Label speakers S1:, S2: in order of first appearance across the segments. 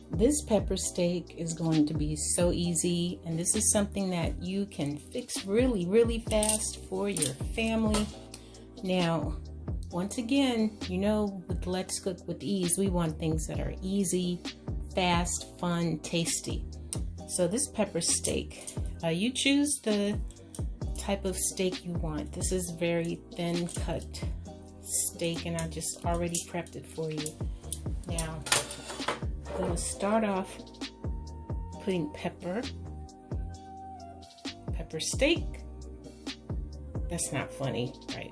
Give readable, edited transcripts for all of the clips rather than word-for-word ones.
S1: This pepper steak is going to be so easy, and this is something that you can fix really, really fast for your family. Now, once again, you know, with Let's Cook with Ease, we want things that are easy, fast, fun, tasty. So this pepper steak, you choose the type of steak you want. This is very thin cut steak, and I just already prepped it for you. Now, I'm going to start off putting pepper steak. That's not funny, right?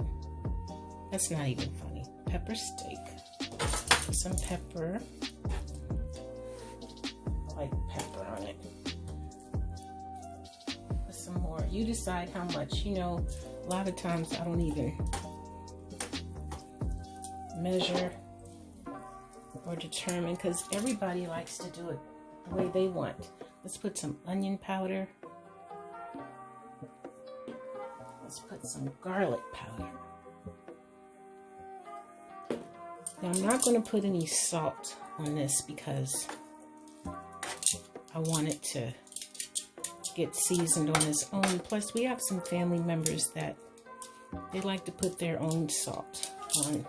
S1: That's not even funny. Pepper steak. Some pepper. Like pepper on it. Put some more. You decide how much. You know, a lot of times I don't even measure or determine, because everybody likes to do it the way they want. Let's put some onion powder. Let's put some garlic powder. Now I'm not going to put any salt on this because I want it to get seasoned on its own. Plus we have some family members that they like to put their own salt on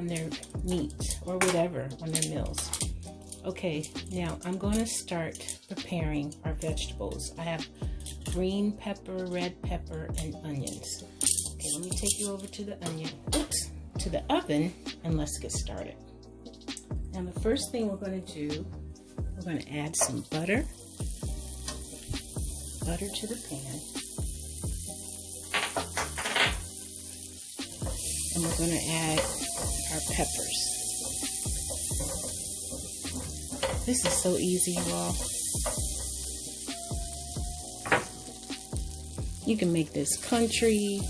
S1: their meat or whatever, on their meals. Okay, now I'm going to start preparing our vegetables. I have green pepper, red pepper, and onions. Okay, let me take you over to the to the oven, and let's get started. Now the first thing we're going to do, we're going to add some butter to the pan, and we're going to add our peppers. This is so easy, y'all. You can make this country.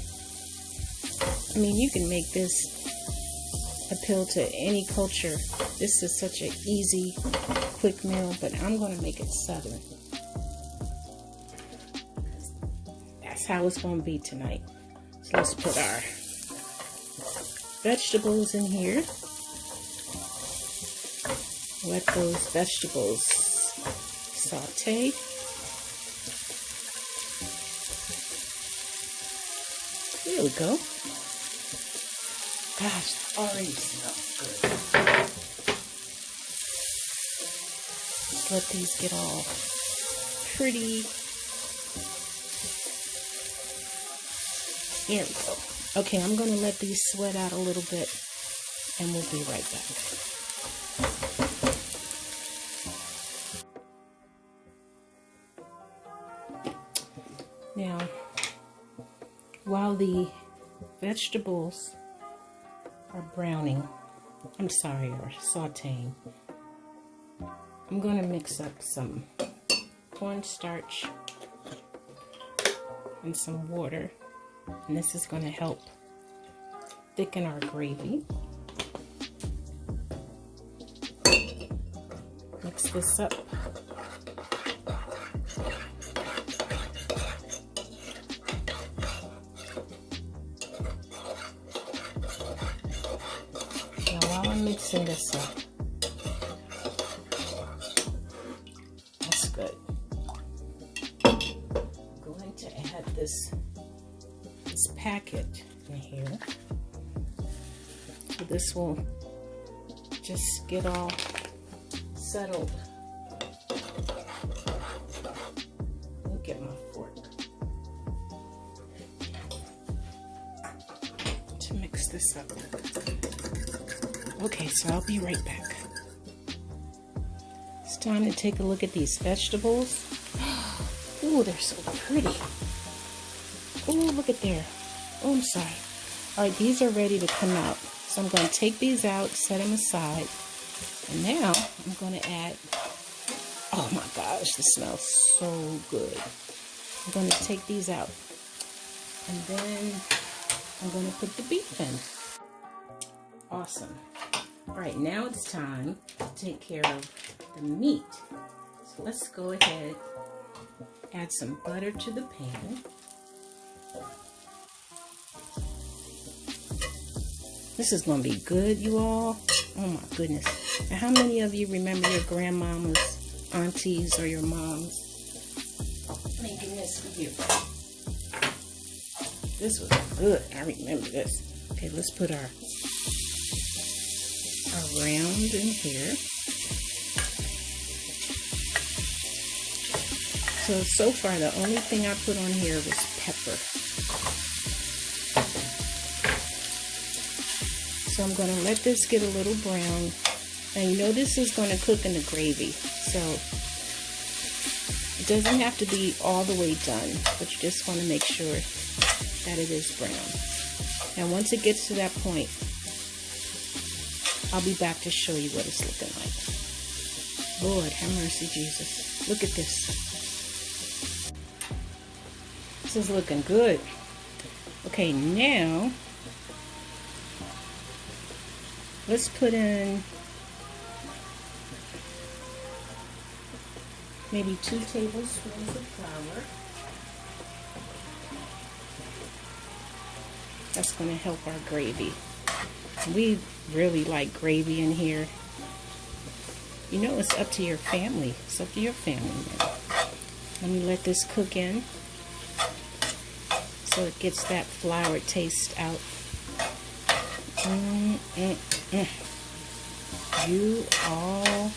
S1: I mean, you can make this appeal to any culture. This is such an easy, quick meal, but I'm going to make it Southern. That's how it's going to be tonight. So let's put our vegetables in here. Let those vegetables saute. There we go. Gosh, it already smells good. Just let these get all pretty. There we go. Okay, I'm going to let these sweat out a little bit, and we'll be right back. Now, while the vegetables are browning, or sauteing, I'm going to mix up some cornstarch and some water. And this is going to help thicken our gravy. Mix this up. Now while I'm mixing this up, that's good. I'm going to add this packet in here. So this will just get all settled. Let me get my fork to mix this up. Okay, so I'll be right back. It's time to take a look at these vegetables. Oh, they're so pretty. Oh, look at there. Oh, I'm sorry. All right, these are ready to come out. So I'm going to take these out, set them aside, And now I'm going to add, oh my gosh, this smells so good. I'm going to take these out. And then I'm going to put the beef in. Awesome. All right, now it's time to take care of the meat. So let's go ahead, add some butter to the pan. This is going to be good, you all. Oh my goodness. Now, how many of you remember your grandmamas, aunties, or your moms making this for you? This was good. I remember this. Okay, let's put our round in here. So far, the only thing I put on here was pepper. So I'm going to let this get a little brown. And you know this is going to cook in the gravy. So it doesn't have to be all the way done, but you just want to make sure that it is brown. And once it gets to that point, I'll be back to show you what it's looking like. Lord, have mercy, Jesus. Look at this. This is looking good. Okay, now let's put in maybe 2 tablespoons of flour. That's going to help our gravy. We really like gravy in here. You know, it's up to your family. It's up to your family now. Let me let this cook in so it gets that flour taste out. You all,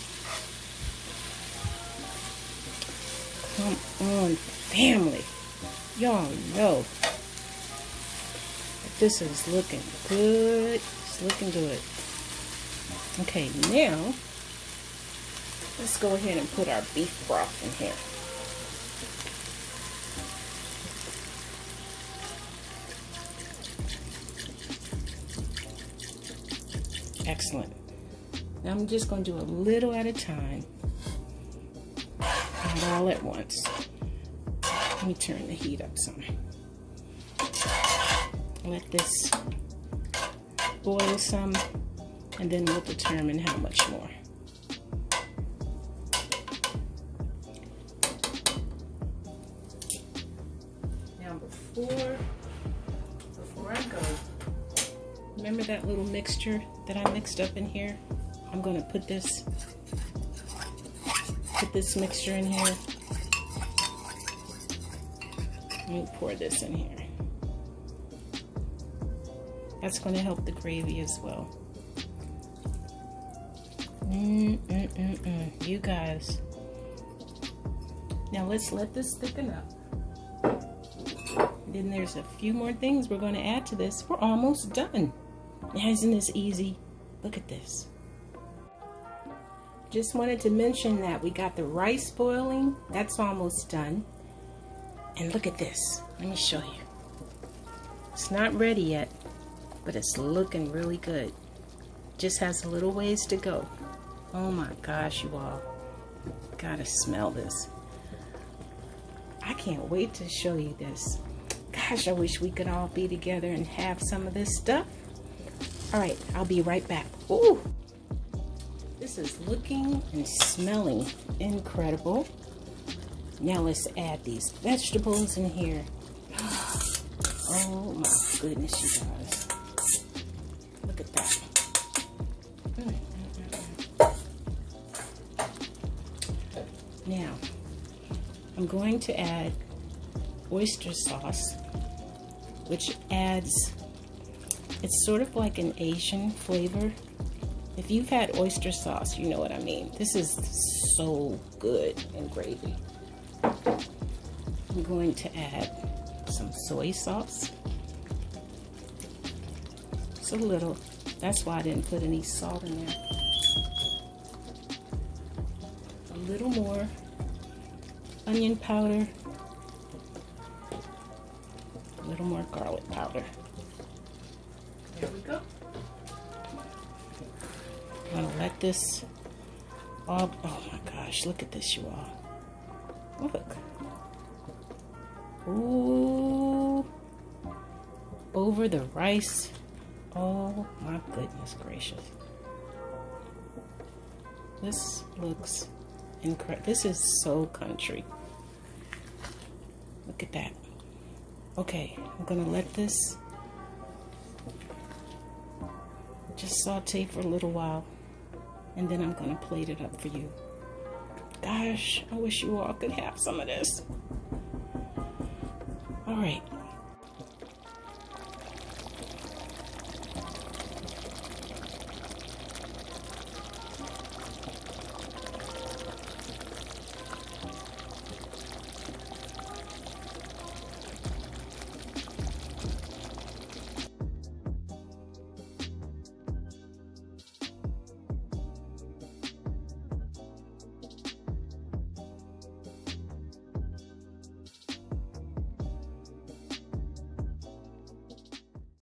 S1: come on, family. Y'all know that this is looking good. It's looking good. Okay, now let's go ahead and put our beef broth in here. Excellent. Now I'm just going to do a little at a time, not all at once. Let me turn the heat up some. Let this boil some, and then we'll determine how much more. Now before I go, remember that little mixture that I mixed up in here? I'm going to put this mixture in here. Let me pour this in here. That's going to help the gravy as well. You guys. Now let's let this thicken up. Then there's a few more things we're going to add to this. We're almost done. Isn't this easy? Look at this. Just wanted to mention that we got the rice boiling. That's almost done. And look at this. Let me show you. It's not ready yet, but it's looking really good. Just has a little ways to go. Oh my gosh, you all. Gotta smell this. I can't wait to show you this. Gosh, I wish we could all be together and have some of this stuff. All right, I'll be right back. Ooh, this is looking and smelling incredible. Now let's add these vegetables in here. Oh my goodness, you guys. Look at that. Now, I'm going to add oyster sauce, which adds, it's sort of like an Asian flavor. If you've had oyster sauce, you know what I mean. This is so good in gravy. I'm going to add some soy sauce. Just a little. That's why I didn't put any salt in there. A little more onion powder. A little more garlic powder. There we go. I'm going to let this Oh my gosh, look at this, you all. Look. Ooh. Over the rice. Oh my goodness gracious. This looks incredible. This is so country. Look at that. Okay, I'm gonna let this just saute for a little while, and then I'm gonna plate it up for you. Gosh, I wish you all could have some of this. All right,